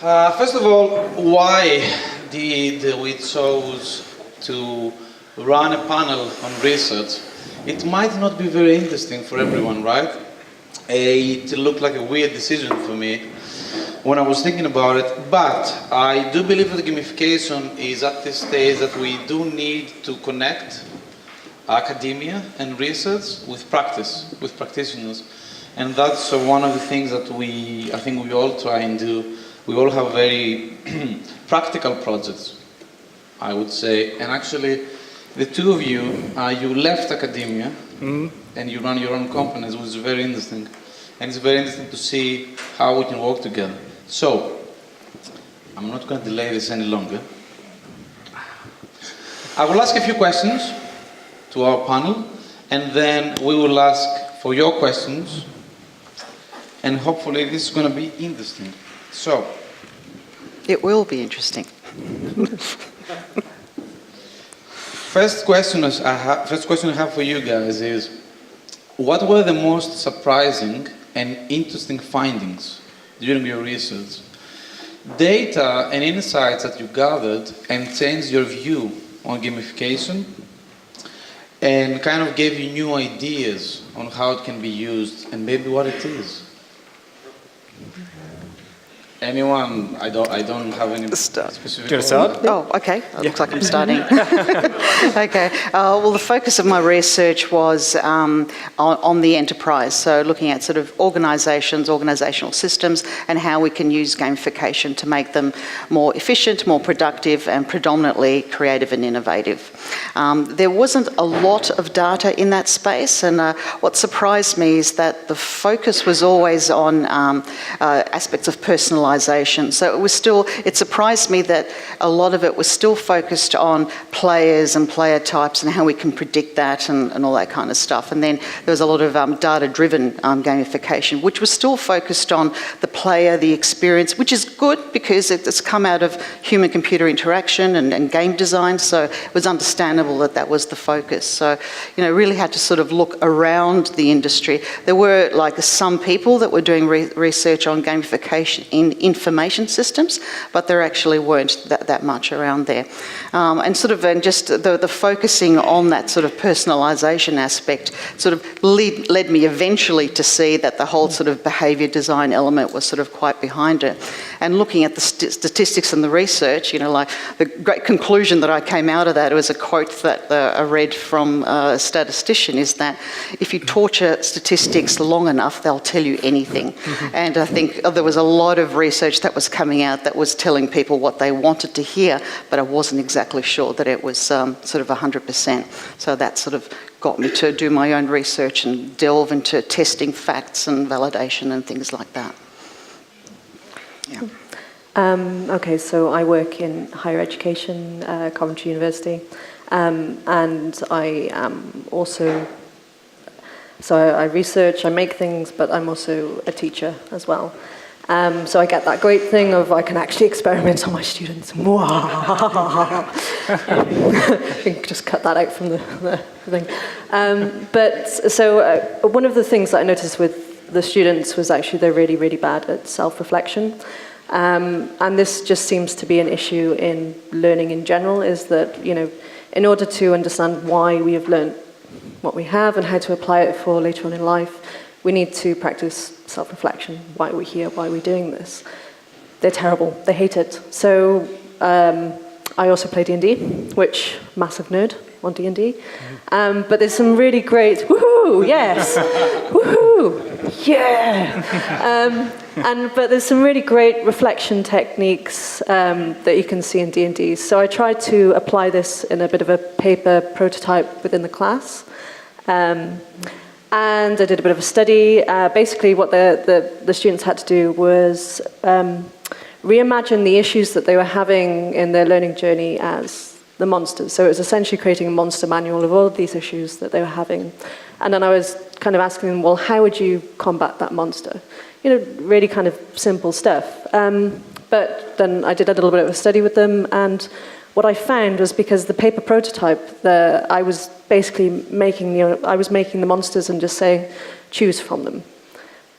First of all, why did we chose to run a panel on research? It might not be very interesting for everyone, right? It looked like a weird decision for me when I was thinking about it, but I do believe that gamification is at this stage that we do need to connect academia and research with practice, with practitioners. And that's one of the things that I think we all try and do. We all have very practical projects, I would say. And actually, the two of you, you left academia and you run your own companies, which is very interesting. And it's very interesting to see how we can work together. So, I'm not going to delay this any longer. I will ask a few questions to our panel, and then we will ask for your questions, and hopefully this is going to be interesting. So, it will be interesting. First question I have for you guys is, what were the most surprising and interesting findings during your research? Data and insights that you gathered and changed your view on gamification and kind of gave you new ideas on how it can be used and maybe what it is. Anyone? I don't have any specific. Do you want to start? Oh, okay. It looks like I'm starting. Okay. Well, the focus of my research was on the enterprise, so looking at sort of organisations, organisational systems, and how we can use gamification to make them more efficient, more productive, and predominantly creative and innovative. There wasn't a lot of data in that space, and what surprised me is that the focus was always on aspects of personalisation. So it surprised me that a lot of it was still focused on players and player types and how we can predict that and all that kind of stuff. And then there was a lot of data-driven gamification, which was still focused on the player, the experience, which is good because it's come out of human-computer interaction and game design. So it was understandable that that was the focus. So, really had to sort of look around the industry. There were some people that were doing research on gamification in information systems, but there actually weren't that much around there. And just the focusing on that sort of personalisation aspect sort of led me eventually to see that the whole sort of behaviour design element was sort of quite behind it. And looking at the statistics and the research, the great conclusion that I came out of that was a quote that I read from a statistician, is that if you torture statistics long enough, they'll tell you anything. And I think there was a lot of research that was coming out that was telling people what they wanted to hear, but I wasn't exactly sure that it was sort of 100%. So that sort of got me to do my own research and delve into testing facts and validation and things like that. Yeah. Okay, so I work in higher education, Coventry University, and I am also, so I research, I make things, but I'm also a teacher as well. So I get that great thing of I can actually experiment on my students. You can just cut that out from the thing. One of the things that I noticed with the students was actually they're really, really bad at self-reflection. And this just seems to be an issue in learning in general, is that, in order to understand why we have learned what we have and how to apply it for later on in life, we need to practice self-reflection. Why are we here? Why are we doing this? They're terrible. They hate it. So I also play D&D, which, massive nerd on D&D. But there's some really great, woohoo, yes, woohoo, yeah. But there's some really great reflection techniques that you can see in D&D. So I tried to apply this in a bit of a paper prototype within the class. And I did a bit of a study. Basically, what the students had to do was reimagine the issues that they were having in their learning journey as the monsters. So it was essentially creating a monster manual of all of these issues that they were having. And then I was kind of asking them, well, how would you combat that monster? Really kind of simple stuff. But then I did a little bit of a study with them, and what I found was, because the paper prototype, I was basically making the monsters and just saying, choose from them.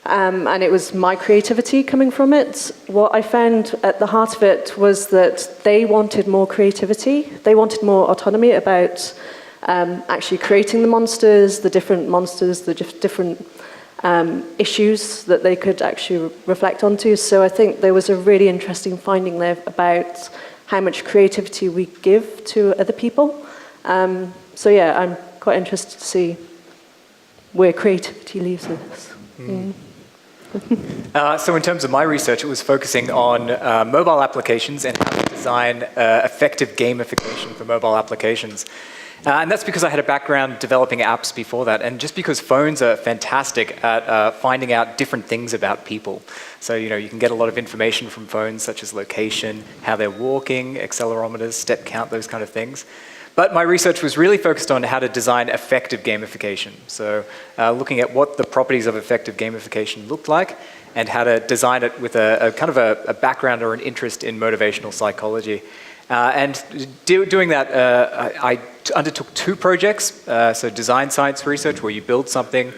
and it was my creativity coming from it. What I found at the heart of it was that they wanted more creativity. They wanted more autonomy about actually creating the monsters, the different issues that they could actually reflect onto. So I think there was a really interesting finding there about how much creativity we give to other people. So yeah, I'm quite interested to see where creativity leaves us. So in terms of my research, it was focusing on mobile applications and how to design effective gamification for mobile applications. And that's because I had a background developing apps before that, and just because phones are fantastic at finding out different things about people. So, you can get a lot of information from phones, such as location, how they're walking, accelerometers, step count, those kind of things. But my research was really focused on how to design effective gamification. So looking at what the properties of effective gamification looked like and how to design it with a kind of a background or an interest in motivational psychology. And doing that, I undertook 2 projects. So design science research, where you build something,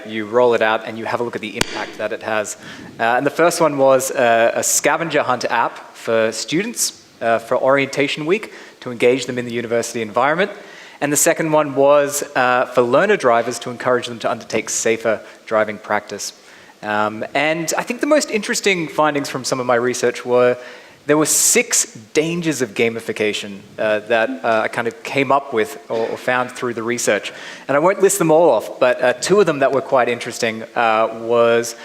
you roll it out, and you have a look at the impact that it has. And the first one was a scavenger hunt app for students for orientation week, to engage them in the university environment. And the second one was for learner drivers, to encourage them to undertake safer driving practice. And I think the most interesting findings from some of my research were there were 6 dangers of gamification that I kind of came up with or found through the research. And I won't list them all off, but 2 of them that were quite interesting was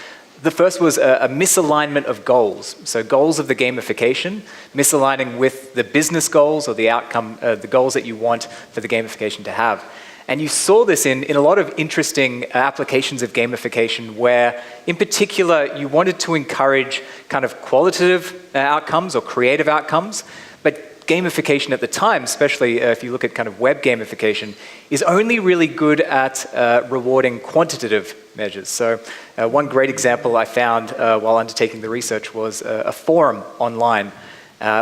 the first was a misalignment of goals. So goals of the gamification, misaligning with the business goals or the outcome, the goals that you want for the gamification to have. And you saw this in a lot of interesting applications of gamification where, in particular, you wanted to encourage kind of qualitative outcomes or creative outcomes, but gamification at the time, especially if you look at kind of web gamification, is only really good at rewarding quantitative measures. So one great example I found while undertaking the research was a forum online,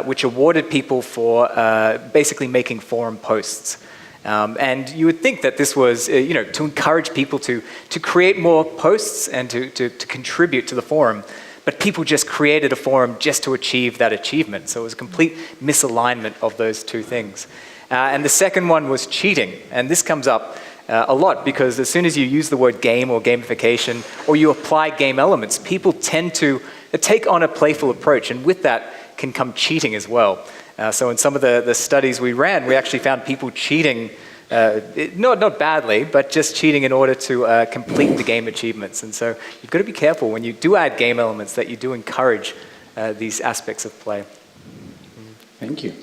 which awarded people for basically making forum posts. And you would think that this was, to encourage people to create more posts and to contribute to the forum. But people just created a forum just to achieve that achievement. So it was a complete misalignment of those 2 things. And the second one was cheating. And this comes up a lot because as soon as you use the word game or gamification, or you apply game elements, people tend to take on a playful approach. And with that can come cheating as well. So in some of the studies we ran, we actually found people cheating, not badly, but just cheating in order to complete the game achievements. And so you've got to be careful when you do add game elements that you do encourage these aspects of play. Thank you.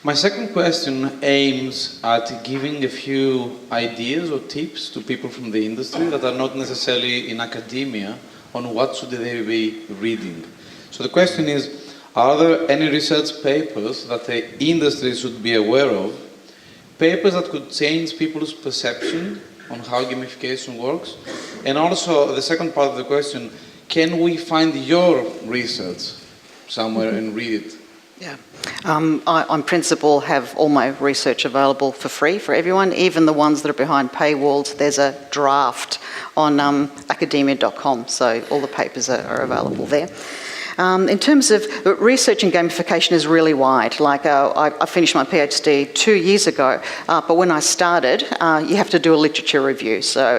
My second question aims at giving a few ideas or tips to people from the industry that are not necessarily in academia on what should they be reading. So the question is, are there any research papers that the industry should be aware of? Papers that could change people's perception on how gamification works? And also, the second part of the question, can we find your research somewhere and read it? Yeah. I, on principle, have all my research available for free for everyone, even the ones that are behind paywalls. There's a draft on academia.com, so all the papers are available there. In terms of research in gamification is really wide. Like I finished my PhD 2 years ago, but when I started, you have to do a literature review. So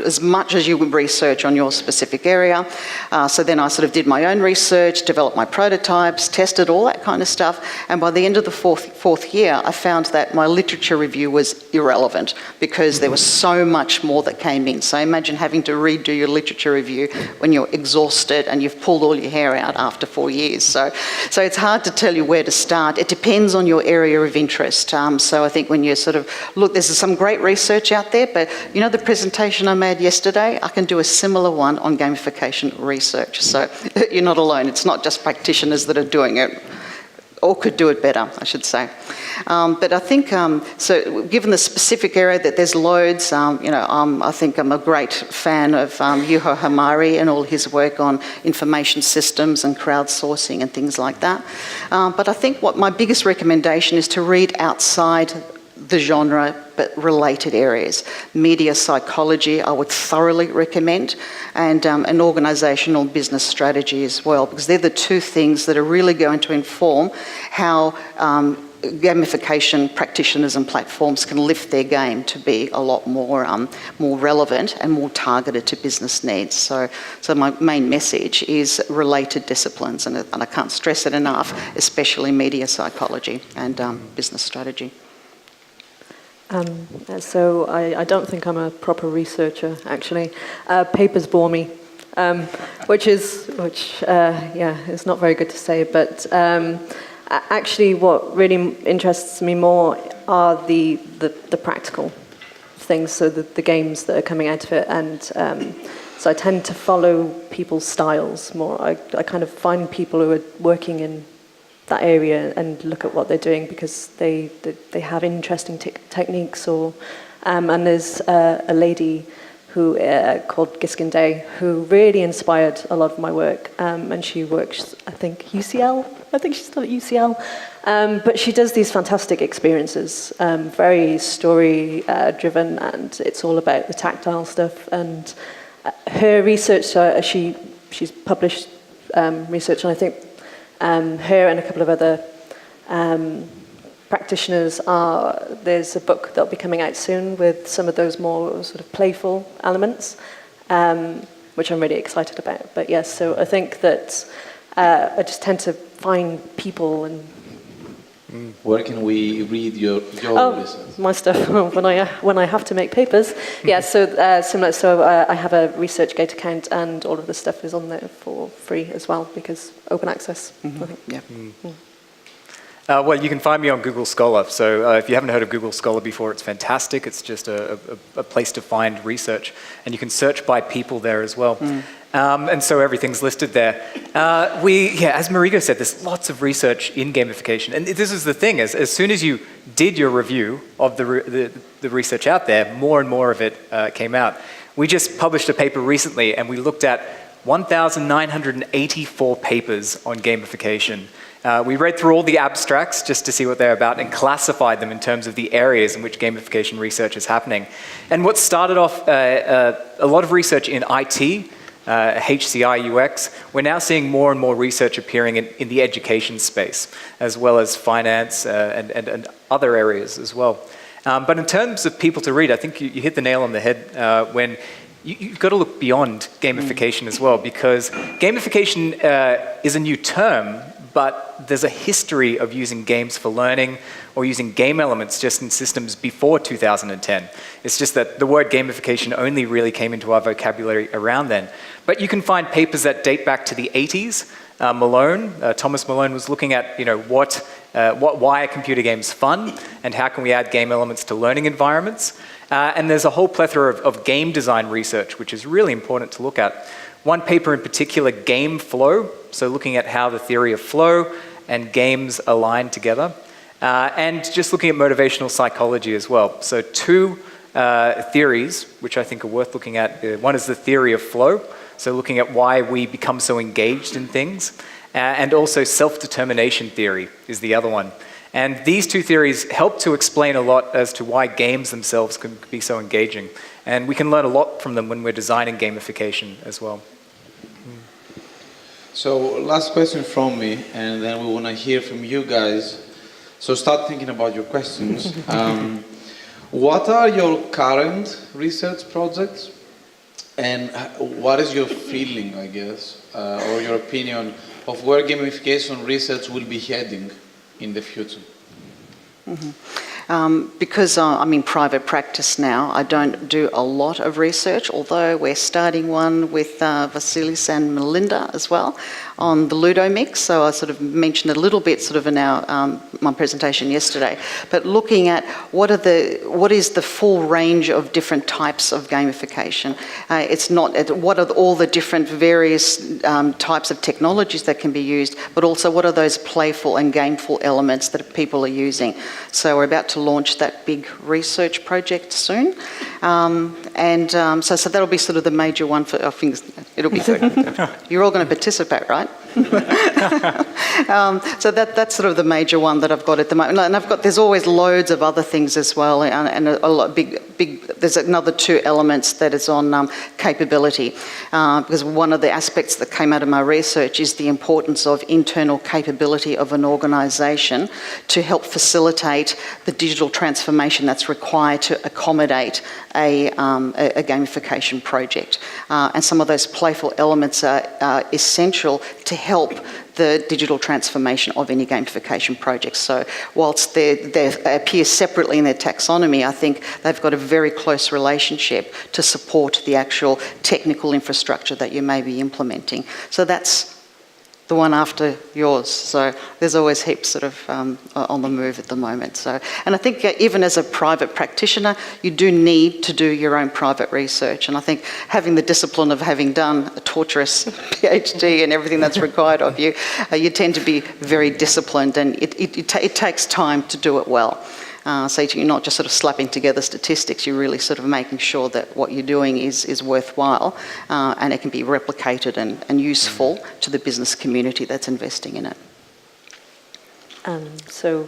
as much as you would research on your specific area. So then I sort of did my own research, developed my prototypes, tested all that kind of stuff. And by the end of the fourth year, I found that my literature review was irrelevant because there was so much more that came in. So imagine having to redo your literature review when you're exhausted and you've pulled all your hair out after 4 years. So it's hard to tell you where to start. It depends on your area of interest. So I think when you sort of look, there's some great research out there, but you know the presentation I made yesterday? I can do a similar one on gamification research. So you're not alone. It's not just practitioners that are doing it, or could do it better, I should say. But I think, so given the specific area that there's loads, I think I'm a great fan of Juho Hamari and all his work on information systems and crowdsourcing and things like that. But I think what my biggest recommendation is to read outside the genre, but related areas. Media psychology, I would thoroughly recommend, and an organisational business strategy as well, because they're the two things that are really going to inform how gamification practitioners and platforms can lift their game to be a lot more relevant and more targeted to business needs. So my main message is related disciplines, and I can't stress it enough, especially media psychology and business strategy. So I don't think I'm a proper researcher, actually. Papers bore me, which is not very good to say, but actually what really interests me more are the practical things, so the games that are coming out of it, and so I tend to follow people's styles more. I kind of find people who are working in that area and look at what they're doing, because they have interesting techniques, or and there's a lady who called Gkogkidis who really inspired a lot of my work, and she works, I think she's still at UCL, but she does these fantastic experiences, very story driven, and it's all about the tactile stuff. And her research, she's published research, and I think her and a couple of other practitioners there's a book that'll be coming out soon with some of those more sort of playful elements, which I'm really excited about. But yes, so I think that I just tend to find people and... Where can we read your research? My stuff when I have to make papers. Yeah, so similar. So I have a ResearchGate account, and all of the stuff is on there for free as well, because open access. Mm-hmm. I think. Yeah. Well, you can find me on Google Scholar. So if you haven't heard of Google Scholar before, it's fantastic. It's just a place to find research, and you can search by people there as well. And so everything's listed there. As Marigo said, there's lots of research in gamification. And this is the thing, as soon as you did your review of the research out there, more and more of it came out. We just published a paper recently, and we looked at 1,984 papers on gamification. We read through all the abstracts just to see what they're about and classified them in terms of the areas in which gamification research is happening. And what started off a lot of research in IT, HCI, UX, we're now seeing more and more research appearing in the education space, as well as finance and other areas as well. But in terms of people to read, I think you hit the nail on the head when you've got to look beyond gamification as well, because gamification is a new term, but there's a history of using games for learning or using game elements just in systems before 2010. It's just that the word gamification only really came into our vocabulary around then. But you can find papers that date back to the 80s. Thomas Malone was looking at why are computer games fun, and how can we add game elements to learning environments. And there's a whole plethora of game design research, which is really important to look at. One paper in particular, Game Flow, so looking at how the theory of flow and games align together. And just looking at motivational psychology as well. So two theories, which I think are worth looking at. One is the theory of flow, so looking at why we become so engaged in things. And also self-determination theory is the other one. And these two theories help to explain a lot as to why games themselves can be so engaging. And we can learn a lot from them when we're designing gamification as well. So last question from me, and then we want to hear from you guys. So start thinking about your questions. What are your current research projects? And what is your feeling, I guess, or your opinion of where gamification research will be heading in the future? Mm-hmm. Because I'm in private practice now, I don't do a lot of research, although we're starting one with Vasilis and Melinda as well on the Ludo mix. So I sort of mentioned a little bit sort of in my presentation yesterday. But looking at what is the full range of different types of gamification. It's not what are all the different various types of technologies that can be used, but also what are those playful and gameful elements that people are using. So we're about to launch that big research project soon. So that'll be sort of the major one for, I think it'll be good. You're all going to participate, right? So that's sort of the major one that I've got at the moment. And there's always loads of other things as well, and a lot big. There's another 2 elements that is on capability, because one of the aspects that came out of my research is the importance of internal capability of an organisation to help facilitate the digital transformation that's required to accommodate a gamification project. And some of those playful elements are essential to help the digital transformation of any gamification project. So whilst they appear separately in their taxonomy, I think they've got a very close relationship to support the actual technical infrastructure that you may be implementing. So that's the one after yours. So there's always heaps sort of on the move at the moment. So, and I think even as a private practitioner, you do need to do your own private research. And I think having the discipline of having done a torturous PhD and everything that's required of you, you tend to be very disciplined, and it takes time to do it well. So you're not just sort of slapping together statistics, you're really sort of making sure that what you're doing is worthwhile, and it can be replicated and useful to the business community that's investing in it. So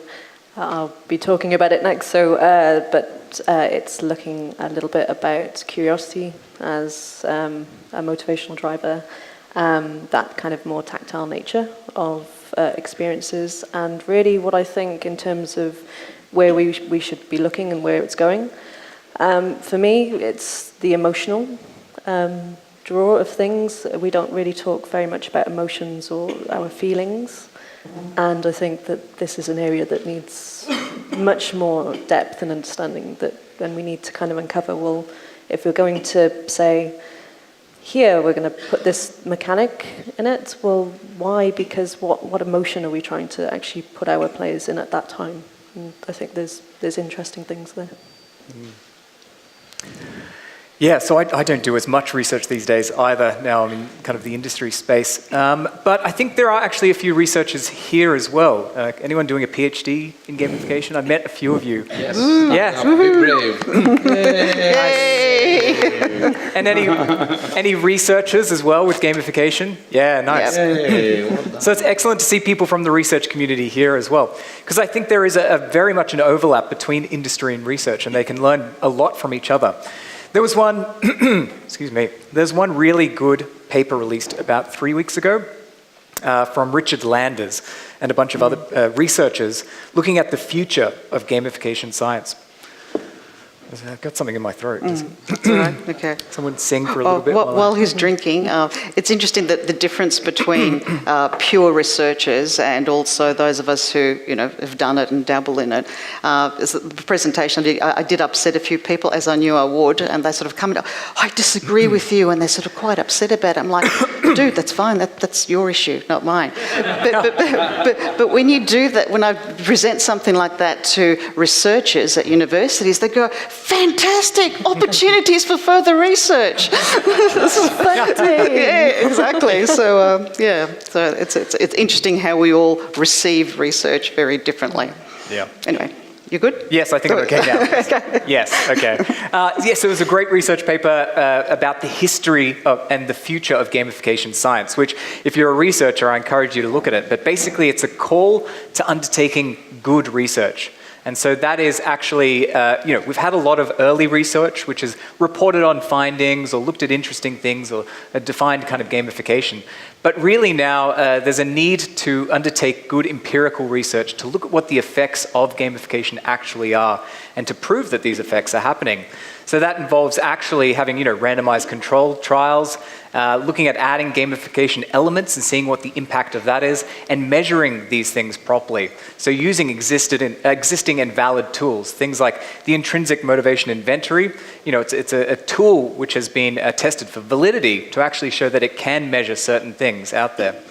I'll be talking about it next. So, but it's looking a little bit about curiosity as a motivational driver, that kind of more tactile nature of experiences, and really what I think in terms of where we should be looking and where it's going. For me, it's the emotional draw of things. We don't really talk very much about emotions or our feelings, and I think that this is an area that needs much more depth and understanding, that then we need to kind of uncover, well, if we're going to say, here we're going to put this mechanic in it, well, why? Because what emotion are we trying to actually put our players in at that time? And I think there's interesting things there. Yeah, so I don't do as much research these days either. Now I'm in kind of the industry space. But I think there are actually a few researchers here as well. Anyone doing a PhD in gamification? I met a few of you. Yes. Yes. Be brave. Yay! And any researchers as well with gamification? Yeah, nice. Hey, well done. So it's excellent to see people from the research community here as well, because I think there is a very much an overlap between industry and research, and they can learn a lot from each other. There was one, excuse me, there's one really good paper released about 3 weeks ago from Richard Landers and a bunch of other researchers looking at the future of gamification science. I've got something in my throat. That's all right. Okay. Someone sing for a little bit. While he's drinking, it's interesting that the difference between pure researchers and also those of us who have done it and dabble in it. Is the presentation I did upset a few people, as I knew I would, and they sort of come and I disagree with you, and they're sort of quite upset about it. I'm like, dude, that's fine. That's your issue, not mine. But when you do that, when I present something like that to researchers at universities, they go, fantastic opportunities for further research. Yeah, exactly. So so it's interesting how we all receive research very differently. Yeah. Anyway, you good? Yes, I think I'm okay now. Okay. Yes, okay. Yes, it was a great research paper about the history and the future of gamification science, which, if you're a researcher, I encourage you to look at it. But basically, it's a call to undertaking good research. And so that is actually, we've had a lot of early research which has reported on findings or looked at interesting things or defined kind of gamification. But really now there's a need to undertake good empirical research to look at what the effects of gamification actually are and to prove that these effects are happening. So that involves actually having, randomized controlled trials, looking at adding gamification elements and seeing what the impact of that is, and measuring these things properly. So using existing and valid tools, things like the intrinsic motivation inventory. It's a tool which has been tested for validity to actually show that it can measure certain things out there.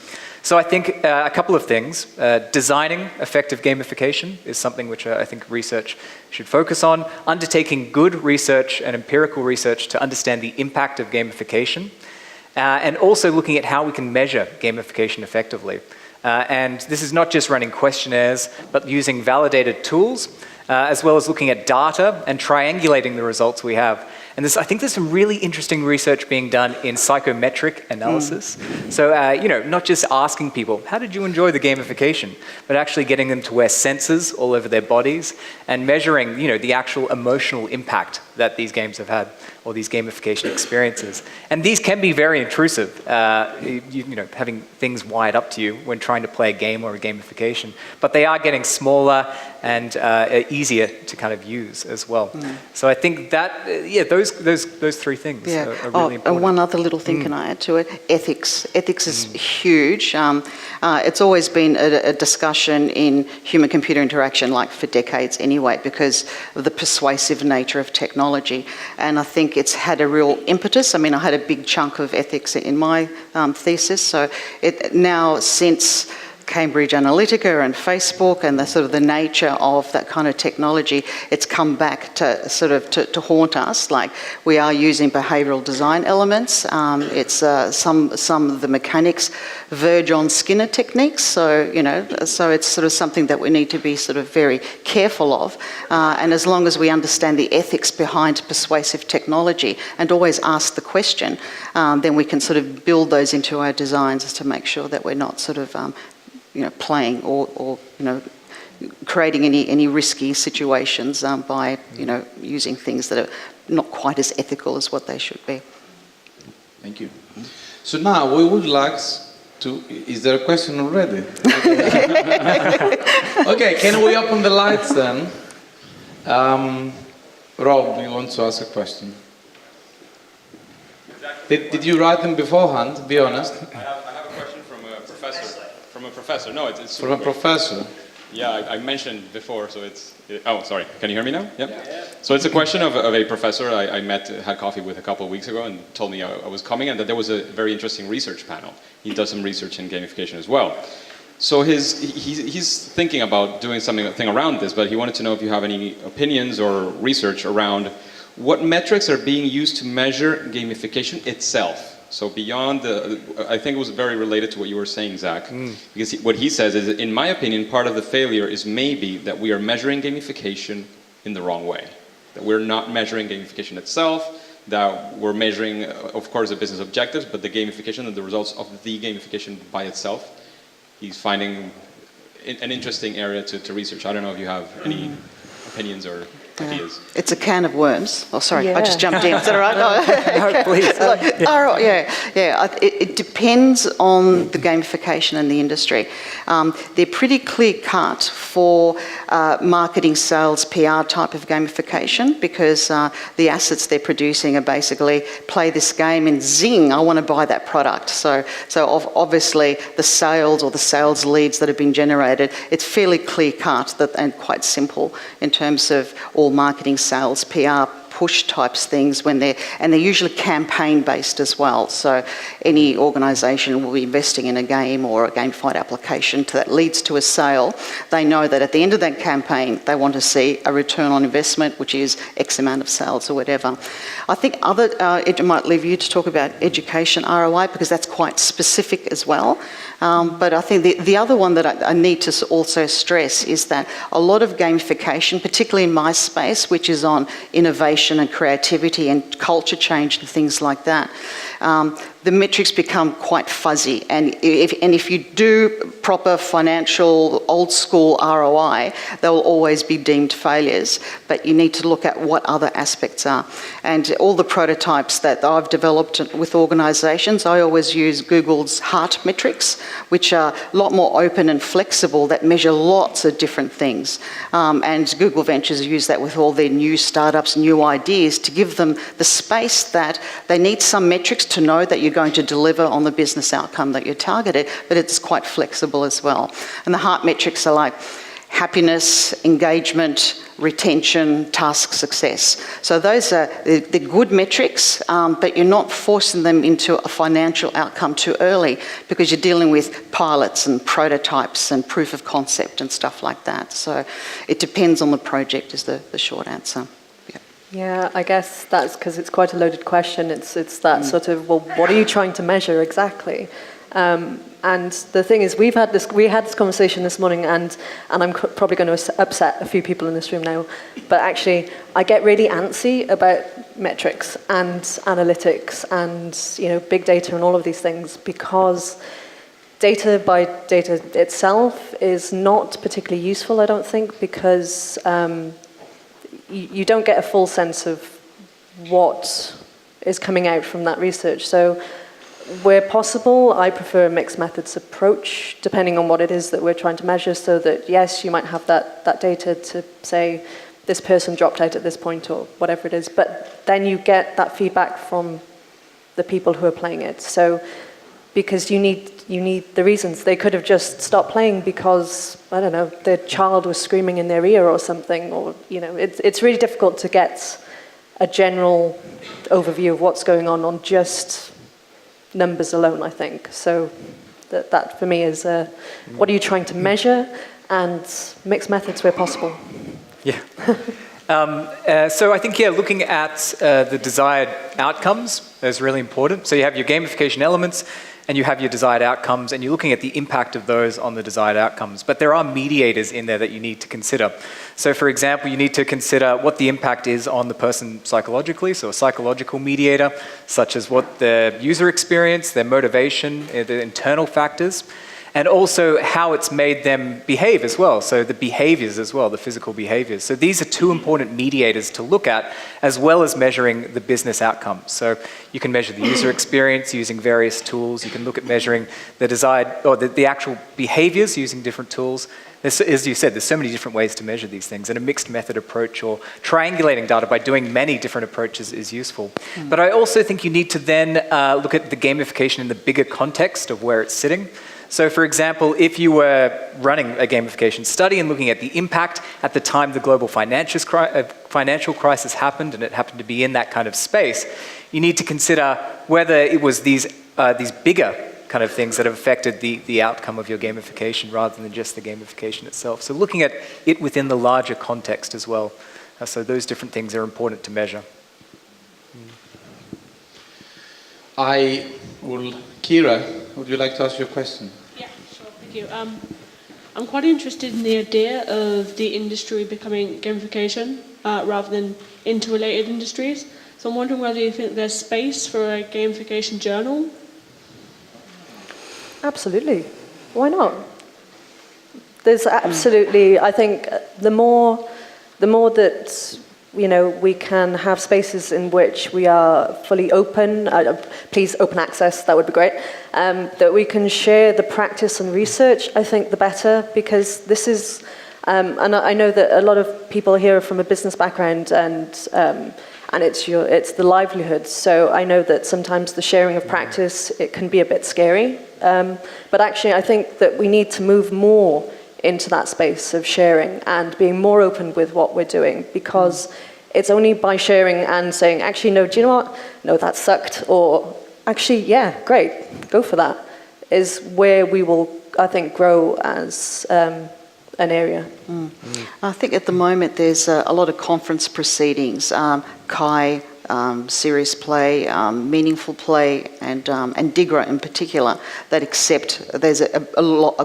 So I think a couple of things. Designing effective gamification is something which I think research should focus on. Undertaking good research and empirical research to understand the impact of gamification. And also looking at how we can measure gamification effectively. And this is not just running questionnaires, but using validated tools, as well as looking at data and triangulating the results we have. And I think there's some really interesting research being done in psychometric analysis. So, not just asking people, how did you enjoy the gamification, but actually getting them to wear sensors all over their bodies and measuring, the actual emotional impact that these games have had, or these gamification experiences. And these can be very intrusive, having things wired up to you when trying to play a game or a gamification. But they are getting smaller and easier to kind of use as well. So I think that, those three things are really important. And one other little thing can I add to it? Ethics. Ethics is huge. It's always been a discussion in human-computer interaction, like for decades anyway, because of the persuasive nature of technology. And I think it's had a real impetus. I mean, I had a big chunk of ethics in my thesis. So it now, since Cambridge Analytica and Facebook and the sort of the nature of that kind of technology, it's come back to sort of to haunt us. Like, we are using behavioural design elements. It's some of the mechanics verge on Skinner techniques. So so it's sort of something that we need to be sort of very careful of. And as long as we understand the ethics behind persuasive technology and always ask the question, then we can sort of build those into our designs as to make sure that we're not sort of playing or creating any risky situations by using things that are not quite as ethical as what they should be. Thank you. So now we would like to. Is there a question already? Okay, can we open the lights then? Rob, do you want to ask a question? Did you write them beforehand? Be honest. I have a question from a professor. From a professor. No, it's from a professor. Yeah, I mentioned before, so it's... Oh, sorry. Can you hear me now? Yeah. So it's a question of a professor I had coffee with a couple of weeks ago, and told me I was coming and that there was a very interesting research panel. He does some research in gamification as well. So he's thinking about doing something around this, but he wanted to know if you have any opinions or research around what metrics are being used to measure gamification itself. So beyond I think it was very related to what you were saying, Zach, because what he says is, in my opinion, part of the failure is maybe that we are measuring gamification in the wrong way. That we're not measuring gamification itself, that we're measuring, of course, the business objectives, but the gamification and the results of the gamification by itself. He's finding an interesting area to research. I don't know if you have any opinions or ideas. It's a can of worms. Oh, sorry, Yeah. I just jumped in. Is that all right? No, please. It depends on the gamification and the industry. They're pretty clear cut for marketing, sales, PR type of gamification, because the assets they're producing are basically play this game and zing, I want to buy that product. So obviously the sales or the sales leads that have been generated, it's fairly clear cut and quite simple in terms of all marketing, sales, PR, push types things they're usually campaign based as well. So any organisation will be investing in a game or a gamified application that leads to a sale. They know that at the end of that campaign, they want to see a return on investment, which is X amount of sales or whatever. I think it might leave you to talk about education ROI, because that's quite specific as well. But I think the other one that I need to also stress is that a lot of gamification, particularly in my space, which is on innovation and creativity and culture change and things like that, the metrics become quite fuzzy. And if you do proper financial, old school ROI, they will always be deemed failures. But you need to look at what other aspects are. And all the prototypes that I've developed with organisations, I always use Google's heart metrics, which are a lot more open and flexible, that measure lots of different things. And Google Ventures use that with all their new startups, new ideas, to give them the space that they need some metrics to know that you're going to deliver on the business outcome that you're targeted, but it's quite flexible as well. And the heart metrics are like happiness, engagement, retention, task success. So those are the good metrics, but you're not forcing them into a financial outcome too early, because you're dealing with pilots and prototypes and proof of concept and stuff like that. So it depends on the project is the short answer. Yeah, I guess that's because it's quite a loaded question. It's that sort of, well, what are you trying to measure exactly? And the thing is, we had this conversation this morning, and I'm probably going to upset a few people in this room now, but actually, I get really antsy about metrics and analytics and big data and all of these things, because data by data itself is not particularly useful, I don't think, because you don't get a full sense of what is coming out from that research. So where possible, I prefer a mixed methods approach, depending on what it is that we're trying to measure, so that, yes, you might have that data to say, this person dropped out at this point or whatever it is, but then you get that feedback from the people who are playing it. So, because you need the reasons. They could have just stopped playing because, I don't know, their child was screaming in their ear or something, or, it's really difficult to get a general overview of what's going on just numbers alone, I think. So that for me is what are you trying to measure, and mixed methods where possible. Yeah. So I think, looking at the desired outcomes is really important. So you have your gamification elements, and you have your desired outcomes, and you're looking at the impact of those on the desired outcomes. But there are mediators in there that you need to consider. So for example, you need to consider what the impact is on the person psychologically, so a psychological mediator, such as what the user experience, their motivation, the internal factors, and also how it's made them behave as well. So the behaviors as well, the physical behaviors. So these are two important mediators to look at, as well as measuring the business outcomes. So you can measure the user experience using various tools. You can look at measuring the desired, or the actual behaviors using different tools. As you said, there's so many different ways to measure these things, and a mixed method approach or triangulating data by doing many different approaches is useful. But I also think you need to then look at the gamification in the bigger context of where it's sitting. So for example, if you were running a gamification study and looking at the impact at the time the global financial crisis happened, and it happened to be in that kind of space, you need to consider whether it was these bigger kind of things that have affected the outcome of your gamification rather than just the gamification itself. So looking at it within the larger context as well. So those different things are important to measure. Kira, would you like to ask your question? Yeah, sure, thank you. I'm quite interested in the idea of the industry becoming gamification rather than interrelated industries. So I'm wondering whether you think there's space for a gamification journal? Absolutely. Why not? There's absolutely, I think, the more that we can have spaces in which we are fully open, please open access, that would be great, that we can share the practice and research, I think the better, because this is, and I know that a lot of people here are from a business background, and it's the livelihood, so I know that sometimes the sharing of practice, it can be a bit scary, but actually I think that we need to move more into that space of sharing and being more open with what we're doing, because it's only by sharing and saying, actually, no, do you know what? No, that sucked, or actually, yeah, great, go for that, is where we will, I think, grow as an area. I think at the moment there's a lot of conference proceedings, Kai, serious play, meaningful play, and DIGRA in particular, that accept there's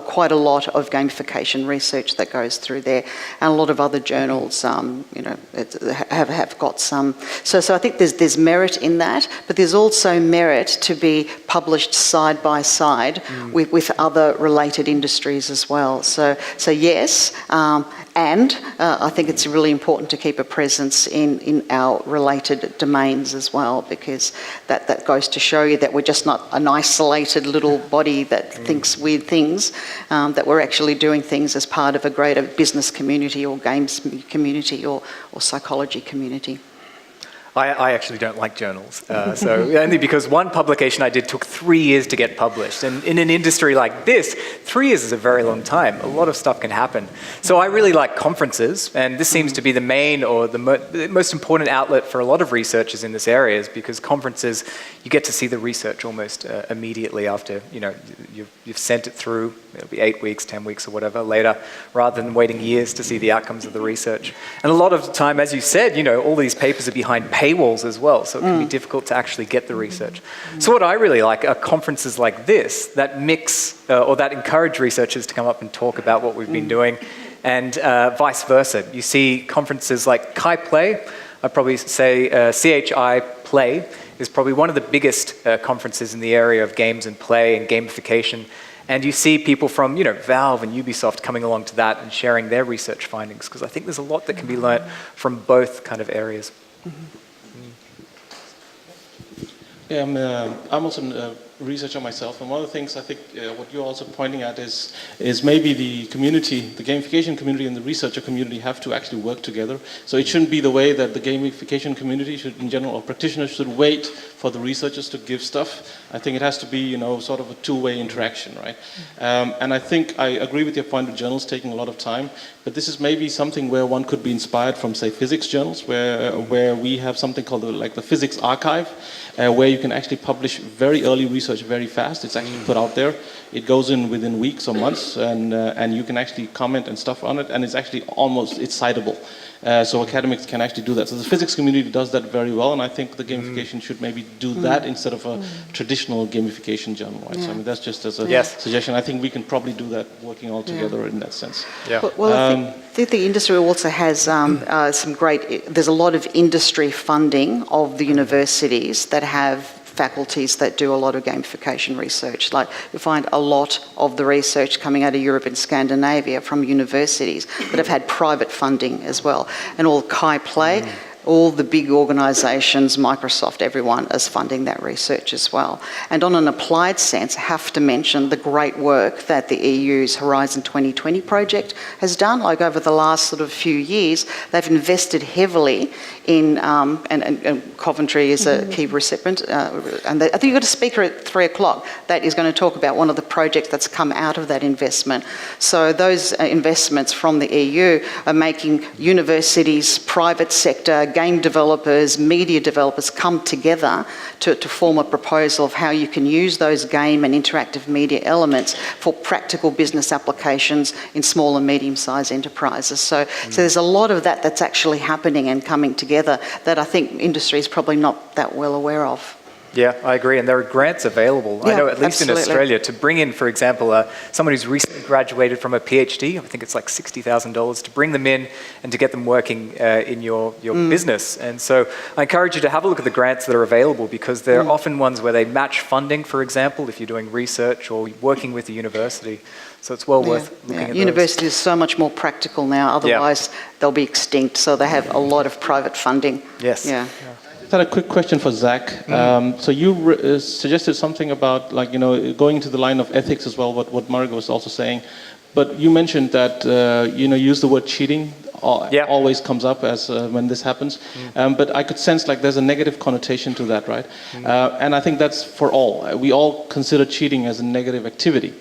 quite a lot of gamification research that goes through there, and a lot of other journals, have got some. So I think there's merit in that, but there's also merit to be published side by side with other related industries as well. So yes. And I think it's really important to keep a presence in our related domains as well, because that goes to show you that we're just not an isolated little body that thinks weird things, that we're actually doing things as part of a greater business community or games community or psychology community. I actually don't like journals, so only because one publication I did took 3 years to get published, and in an industry like this, 3 years is a very long time. A lot of stuff can happen. So I really like conferences, and this seems to be the main or the most important outlet for a lot of researchers in this area, is because conferences, you get to see the research almost immediately after you've sent it through. It'll be 8 weeks, 10 weeks or whatever later, rather than waiting years to see the outcomes of the research. And a lot of the time, as you said, all these papers are behind paywalls as well, so it can be difficult to actually get the research. So what I really like are conferences like this that mix or that encourage researchers to come up and talk about what we've been doing, and vice versa. You see conferences like Chi Play. I'd probably say CHI Play is probably one of the biggest conferences in the area of games and play and gamification. And you see people from, Valve and Ubisoft coming along to that and sharing their research findings, because I think there's a lot that can be learnt from both kind of areas. Yeah, I'm also a researcher myself, and one of the things I think what you're also pointing at is maybe the community, the gamification community and the researcher community have to actually work together. So it shouldn't be the way that the gamification community should, in general, or practitioners should wait for the researchers to give stuff. I think it has to be, sort of a two-way interaction, right? And I think I agree with your point of journals taking a lot of time, but this is maybe something where one could be inspired from, say, physics journals, where we have something called the physics archive, where you can actually publish very early research very fast. It's actually put out there. It goes in within weeks or months, and you can actually comment and stuff on it, and it's actually it's citable. So academics can actually do that. So the physics community does that very well, and I think the gamification should maybe do that instead of a traditional gamification journal. Right? So I mean, that's just as a suggestion. I think we can probably do that working all together in that sense. Yeah. Well, I think the industry also has some great. There's a lot of industry funding of the universities that have faculties that do a lot of gamification research. Like, you find a lot of the research coming out of Europe and Scandinavia from universities that have had private funding as well. And all Chi Play, all the big organisations, Microsoft, everyone is funding that research as well. And on an applied sense, I have to mention the great work that the EU's Horizon 2020 project has done. Like, over the last sort of few years, they've invested heavily in, and Coventry is a key recipient, and I think you've got a speaker at 3 o'clock that is going to talk about one of the projects that's come out of that investment. So those investments from the EU are making universities, private sector, game developers, media developers come together to form a proposal of how you can use those game and interactive media elements for practical business applications in small and medium-sized enterprises. So there's a lot of that that's actually happening and coming together that I think industry is probably not that well aware of. Yeah, I agree, and there are grants available. Yeah, I know, at least absolutely. in Australia, to bring in, for example, someone who's recently graduated from a PhD, I think it's like $60,000, to bring them in and to get them working in your business. And so I encourage you to have a look at the grants that are available, because they're often ones where they match funding, for example, if you're doing research or working with the university. So it's well worth looking at those. University is so much more practical now, otherwise they'll be extinct, so they have a lot of private funding. Yes. Yeah. I had a quick question for Zach. So you suggested something about, going into the line of ethics as well, what Marigo was also saying. But you mentioned that, use the word cheating always comes up as when this happens. But I could sense there's a negative connotation to that, right? And I think that's for all. We all consider cheating as a negative activity.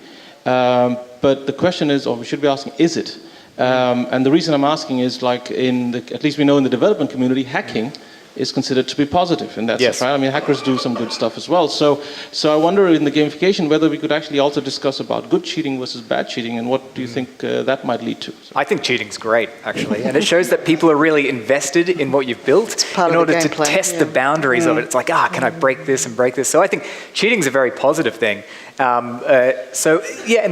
But the question is, or we should be asking, is it? And the reason I'm asking is, at least we know in the development community, hacking is considered to be positive in that sense, right? I mean, hackers do some good stuff as well. So I wonder in the gamification whether we could actually also discuss about good cheating versus bad cheating, and what do you think that might lead to? I think cheating's great, actually, and it shows that people are really invested in what you've built in order to test the boundaries of it. It's like, can I break this and break this? So I think cheating's a very positive thing. And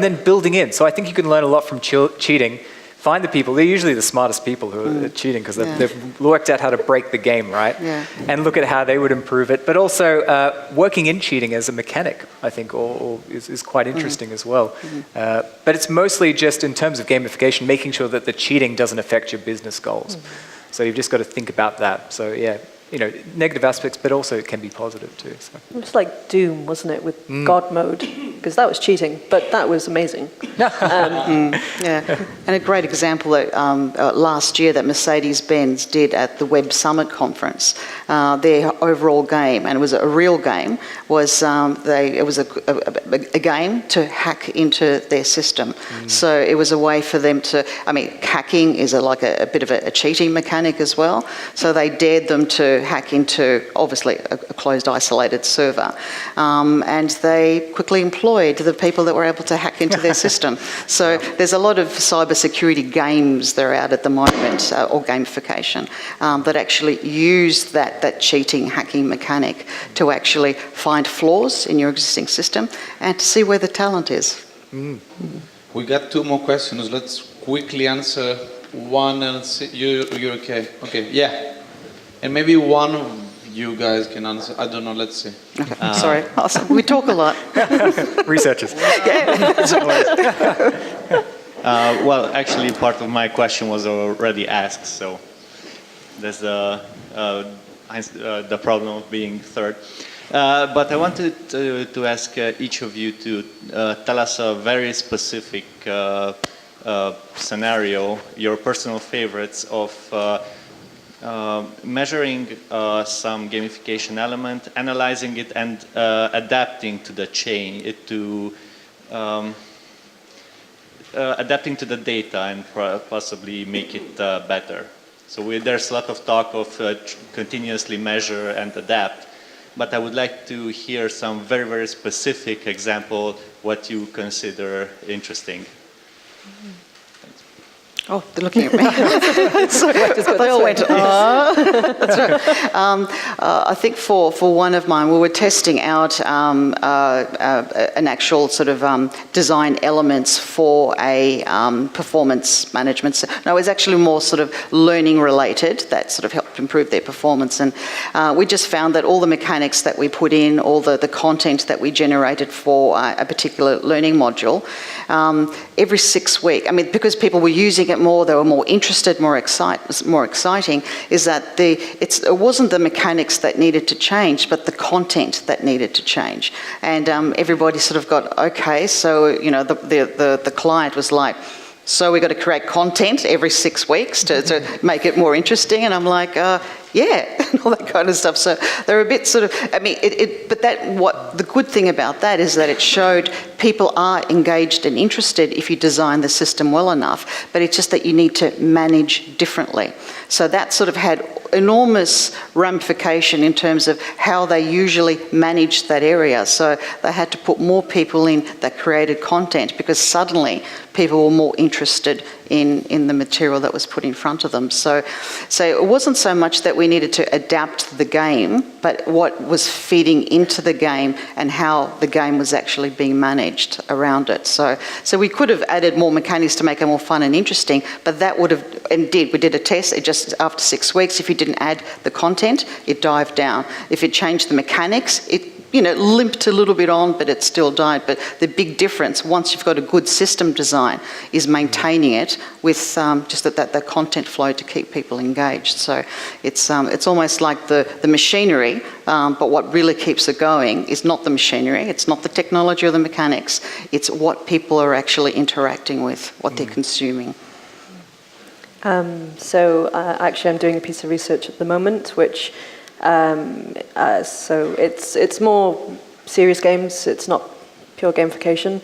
then building in. So I think you can learn a lot from cheating. Find the people, they're usually the smartest people who are cheating, because they've worked out how to break the game, right? Yeah. And look at how they would improve it. But also, working in cheating as a mechanic, I think, is quite interesting as well. But it's mostly just in terms of gamification, making sure that the cheating doesn't affect your business goals. So you've just got to think about that. So negative aspects, but also it can be positive too. So. It was like Doom, wasn't it, with God mode? Because that was cheating, but that was amazing. Yeah, and a great example that last year that Mercedes-Benz did at the Web Summit conference, their overall game, and it was a real game, was a game to hack into their system. So it was a way for them to, hacking is a bit of a cheating mechanic as well. So they dared them to to hack into, obviously, a closed, isolated server. And they quickly employed the people that were able to hack into their system. So there's a lot of cybersecurity games that are out at the moment, or gamification, that actually use that cheating, hacking mechanic to actually find flaws in your existing system and to see where the talent is. We got 2 more questions. Let's quickly answer one and see. You're okay? Okay, yeah. And maybe one of you guys can answer. I don't know, let's see. Okay. Sorry, awesome. We talk a lot. Researchers. Well, actually, part of my question was already asked, so there's the problem of being third. But I wanted to ask each of you to tell us a very specific scenario, your personal favorites of measuring some gamification element, analyzing it, and adapting to the adapting to the data and possibly make it better. So there's a lot of talk of continuously measure and adapt, but I would like to hear some very, very specific example what you consider interesting. Oh, they're looking at me. They all went, That's right. I think for one of mine, we were testing out an actual sort of design elements for a performance management. No, it was actually more sort of learning related that sort of helped improve their performance. And we just found that all the mechanics that we put in, all the content that we generated for a particular learning module, every 6 weeks, I mean, because people were using it more, they were more interested, more exciting, is that it wasn't the mechanics that needed to change, but the content that needed to change. And everybody sort of got, okay, so, you know, the client was like, so we've got to create content every 6 weeks to make it more interesting. And I'm like, yeah, and all that kind of stuff. So they're a bit sort of, I mean, but the good thing about that is that it showed people are engaged and interested if you design the system well enough, but it's just that you need to manage differently. So that sort of had enormous ramification in terms of how they usually managed that area. So they had to put more people in that created content because suddenly people were more interested in the material that was put in front of them. So it wasn't so much that we needed to adapt the game, but what was feeding into the game and how the game was actually being managed around it. So we could have added more mechanics to make it more fun and interesting, but that would have, and we did a test, it just after 6 weeks, if you didn't add the content, it dived down. If it changed the mechanics, it limped a little bit on, but it still died. But the big difference, once you've got a good system design, is maintaining it with just that content flow to keep people engaged. So it's almost like the machinery, but what really keeps it going is not the machinery, it's not the technology or the mechanics, it's what people are actually interacting with, what they're consuming. Actually I'm doing a piece of research at the moment, which so it's more serious games, it's not pure gamification,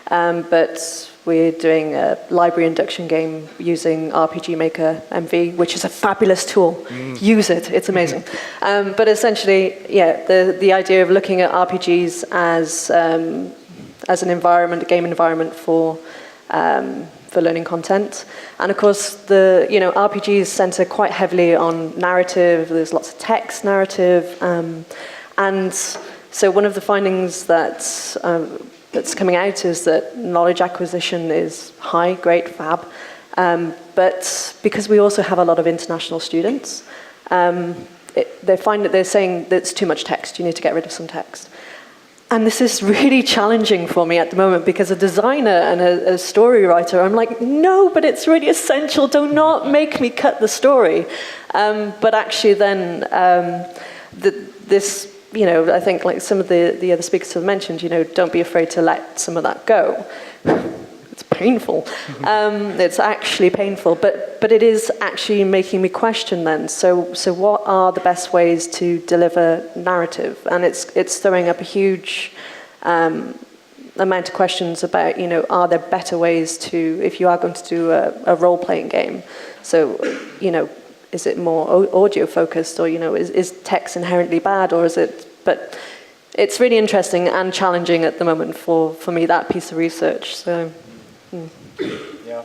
but we're doing a library induction game using RPG Maker MV, which is a fabulous tool. Use it, it's amazing. But essentially, yeah, the idea of looking at RPGs as an environment, a game environment for learning content. And of course, RPGs center quite heavily on narrative. There's lots of text narrative. And so one of the findings that's coming out is that knowledge acquisition is high, great, fab. But because we also have a lot of international students, they're saying that it's too much text. You need to get rid of some text. And this is really challenging for me at the moment because a designer and a story writer, I'm like, no, but it's really essential. Do not make me cut the story. But actually then this, I think like some of the other speakers have mentioned, don't be afraid to let some of that go. It's painful. It's actually painful, but it is actually making me question then. So what are the best ways to deliver narrative? And it's throwing up a huge amount of questions about, are there better ways to, if you are going to do a role-playing game? So, is it more audio focused, or is text inherently bad, or is it? But it's really interesting and challenging at the moment for me, that piece of research. So. Yeah.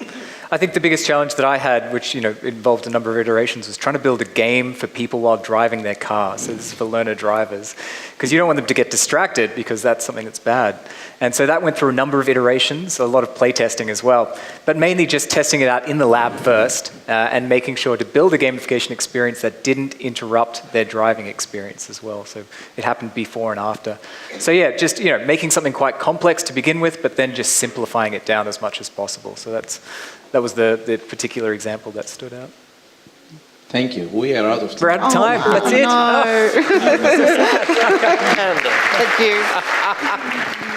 I think the biggest challenge that I had, which involved a number of iterations, was trying to build a game for people while driving their car. So this is for learner drivers, because you don't want them to get distracted, because that's something that's bad. And so that went through a number of iterations, a lot of play testing as well, but mainly just testing it out in the lab first and making sure to build a gamification experience that didn't interrupt their driving experience as well. So it happened before and after. So yeah, just making something quite complex to begin with, but then just simplifying it down as much as possible. So that was the particular example that stood out. Thank you. We are out of time. We're out of time. That's it. No. Thank you.